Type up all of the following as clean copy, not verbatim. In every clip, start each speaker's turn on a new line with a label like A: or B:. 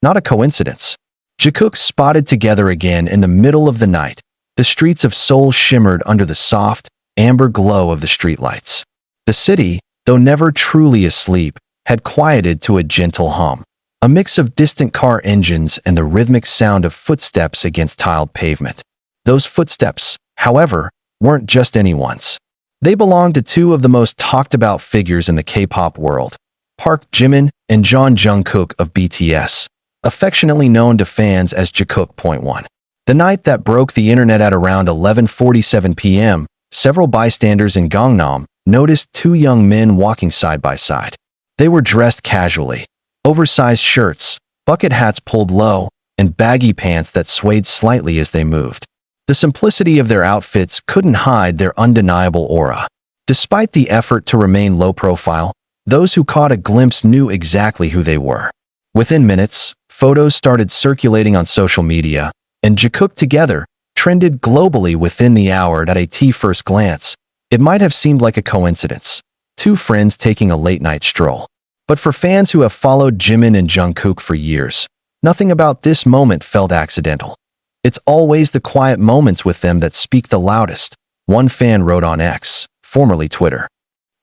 A: Not a coincidence. Jikook spotted together again in the middle of the night. The streets of Seoul shimmered under the soft, amber glow of the streetlights. The city, though never truly asleep, had quieted to a gentle hum. A mix of distant car engines and the rhythmic sound of footsteps against tiled pavement. Those footsteps, however, weren't just anyone's. They belonged to two of the most talked-about figures in the K-pop world, Park Jimin and Jungkook of BTS, affectionately known to fans as Jikook.1. The night that broke the internet at around 11:47 p.m., several bystanders in Gangnam noticed two young men walking side by side. They were dressed casually, oversized shirts, bucket hats pulled low, and baggy pants that swayed slightly as they moved. The simplicity of their outfits couldn't hide their undeniable aura. Despite the effort to remain low profile, those who caught a glimpse knew exactly who they were. Within minutes, photos started circulating on social media, and Jikook together trended globally within the hour. At a first glance, it might have seemed like a coincidence. Two friends taking a late-night stroll. But for fans who have followed Jimin and Jungkook for years, nothing about this moment felt accidental. It's always the quiet moments with them that speak the loudest, one fan wrote on X, formerly Twitter.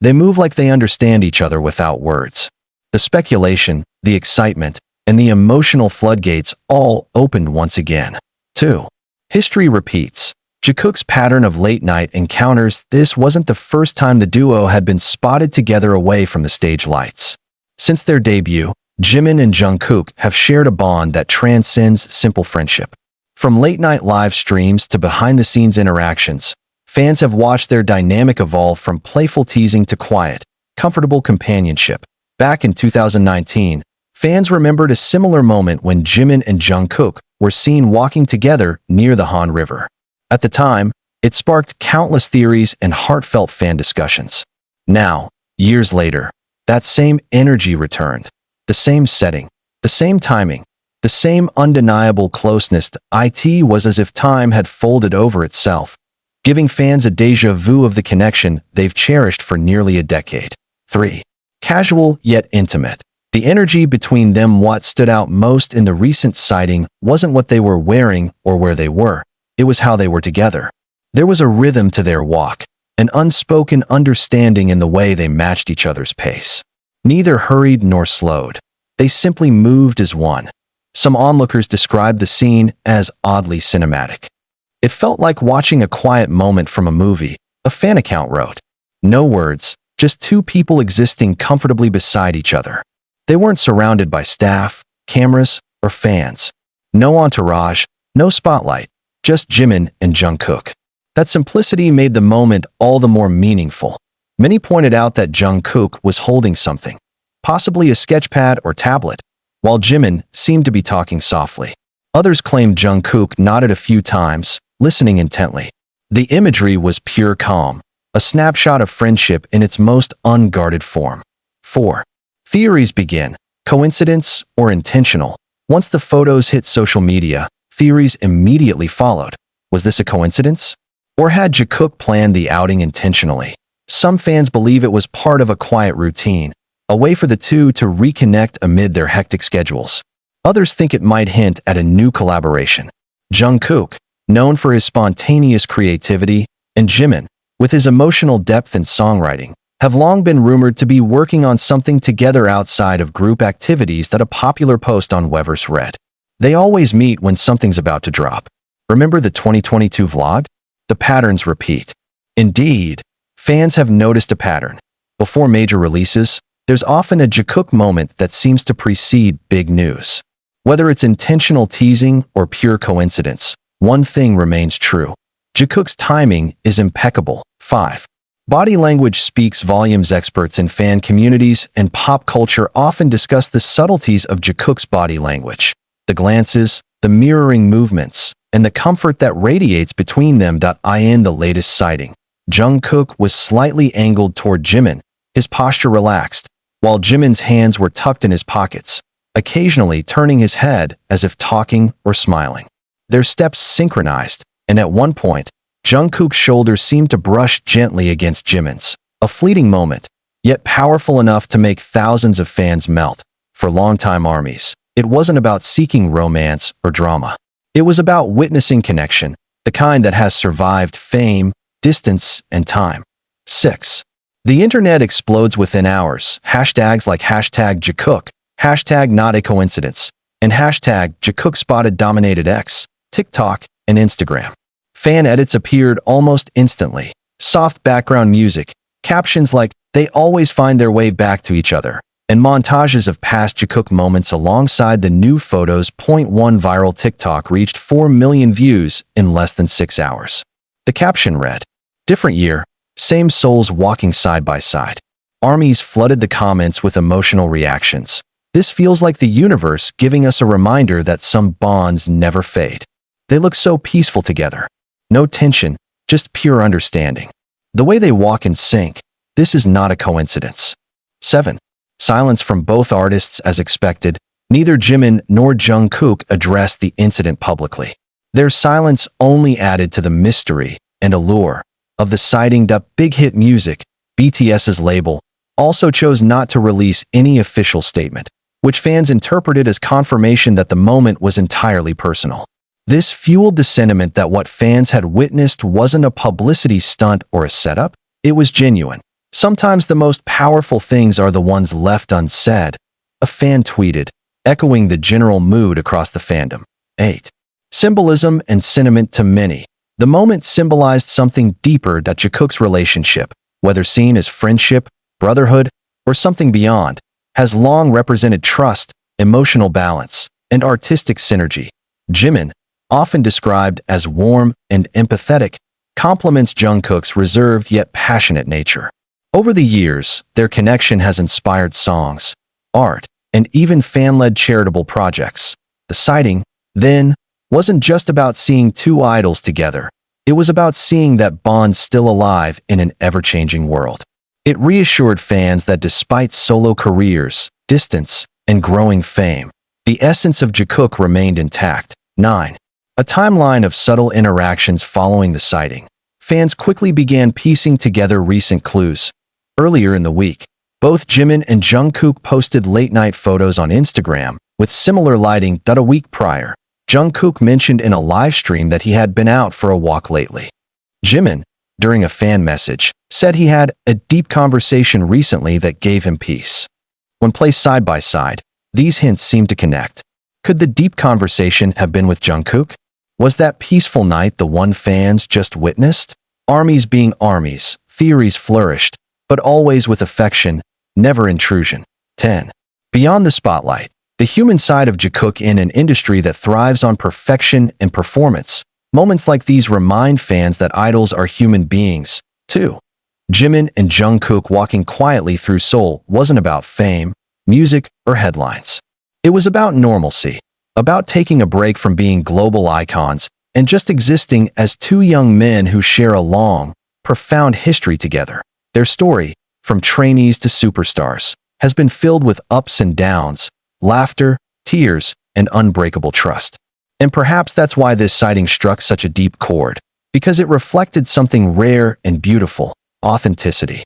A: They move like they understand each other without words. The speculation, the excitement, and the emotional floodgates all opened once again. 2. History repeats. Jikook's pattern of late-night encounters. This wasn't the first time the duo had been spotted together away from the stage lights. Since their debut, Jimin and Jungkook have shared a bond that transcends simple friendship. From late-night live streams to behind-the-scenes interactions, fans have watched their dynamic evolve from playful teasing to quiet, comfortable companionship. Back in 2019, fans remembered a similar moment when Jimin and Jungkook were seen walking together near the Han River. At the time, it sparked countless theories and heartfelt fan discussions. Now, years later, that same energy returned. The same setting, the same timing, the same undeniable closeness. It was as if time had folded over itself, giving fans a déjà vu of the connection they've cherished for nearly a decade. 3. Casual yet intimate. The energy between them. What stood out most in the recent sighting wasn't what they were wearing or where they were. It was how they were together. There was a rhythm to their walk, an unspoken understanding in the way they matched each other's pace. Neither hurried nor slowed. They simply moved as one. Some onlookers described the scene as oddly cinematic. It felt like watching a quiet moment from a movie, a fan account wrote. No words, just two people existing comfortably beside each other. They weren't surrounded by staff, cameras, or fans. No entourage, no spotlight, just Jimin and Jungkook. That simplicity made the moment all the more meaningful. Many pointed out that Jungkook was holding something, possibly a sketchpad or tablet, while Jimin seemed to be talking softly. Others claimed Jungkook nodded a few times, listening intently. The imagery was pure calm, a snapshot of friendship in its most unguarded form. 4. Theories begin. Coincidence or intentional? Once the photos hit social media, theories immediately followed. Was this a coincidence? Or had Jikook planned the outing intentionally? Some fans believe it was part of a quiet routine, a way for the two to reconnect amid their hectic schedules. Others think it might hint at a new collaboration. Jungkook, known for his spontaneous creativity, and Jimin, with his emotional depth and songwriting, have long been rumored to be working on something together outside of group activities. That a popular post on Weverse read. They always meet when something's about to drop. Remember the 2022 vlog? The patterns repeat. Indeed, fans have noticed a pattern. Before major releases, there's often a Jikook moment that seems to precede big news. Whether it's intentional teasing or pure coincidence, one thing remains true. Jikook's timing is impeccable. 5. Body language speaks volumes. Experts in fan communities and pop culture often discuss the subtleties of Jikook's body language. The glances, the mirroring movements, and the comfort that radiates between them. In the latest sighting, Jungkook was slightly angled toward Jimin, his posture relaxed, while Jimin's hands were tucked in his pockets, occasionally turning his head as if talking or smiling. Their steps synchronized, and at one point, Jungkook's shoulders seemed to brush gently against Jimin's. A fleeting moment, yet powerful enough to make thousands of fans melt. For longtime armies, It wasn't about seeking romance or drama. It was about witnessing connection, the kind that has survived fame, distance, and time. 6. The internet explodes within hours. Hashtags like hashtag Jikook, hashtag not a coincidence, and hashtag Jikook spotted dominated X, TikTok, and Instagram. Fan edits appeared almost instantly. Soft background music, captions like they always find their way back to each other, and montages of past Jikook moments alongside the new photos. One viral TikTok reached 4 million views in less than 6 hours. The caption read, "Different year, same souls walking side by side." Armies flooded the comments with emotional reactions. This feels like the universe giving us a reminder that some bonds never fade. They look so peaceful together. No tension, just pure understanding. The way they walk in sync, this is not a coincidence. 7. Silence from both artists as expected. Neither Jimin nor Jungkook addressed the incident publicly. Their silence only added to the mystery and allure of the sighting. Big Hit Music, BTS's label, also chose not to release any official statement, which fans interpreted as confirmation that the moment was entirely personal. This fueled the sentiment that what fans had witnessed wasn't a publicity stunt or a setup, it was genuine. Sometimes the most powerful things are the ones left unsaid, a fan tweeted, echoing the general mood across the fandom. 8. Symbolism and sentiment. To many, the moment symbolized something deeper. That Jikook's relationship, whether seen as friendship, brotherhood, or something beyond, has long represented trust, emotional balance, and artistic synergy. Jimin, often described as warm and empathetic, complements Jungkook's reserved yet passionate nature. Over the years, their connection has inspired songs, art, and even fan-led charitable projects. The sighting, then, wasn't just about seeing two idols together. It was about seeing that bond still alive in an ever-changing world. It reassured fans that despite solo careers, distance, and growing fame, the essence of Jikook remained intact. 9. A timeline of subtle interactions following the sighting. Fans quickly began piecing together recent clues. Earlier in the week, both Jimin and Jungkook posted late-night photos on Instagram with similar lighting. A week prior, Jungkook mentioned in a live stream that he had been out for a walk lately. Jimin, during a fan message, said he had a deep conversation recently that gave him peace. When placed side by side, these hints seem to connect. Could the deep conversation have been with Jungkook? Was that peaceful night the one fans just witnessed? Armies being armies, theories flourished, but always with affection, never intrusion. 10. Beyond the spotlight, the human side of Jikook in an industry that thrives on perfection and performance. Moments like these remind fans that idols are human beings, too. Jimin and Jungkook walking quietly through Seoul wasn't about fame, music, or headlines. It was about normalcy, about taking a break from being global icons and just existing as two young men who share a long, profound history together. Their story, from trainees to superstars, has been filled with ups and downs, laughter, tears, and unbreakable trust. And perhaps that's why this sighting struck such a deep chord, because it reflected something rare and beautiful: authenticity.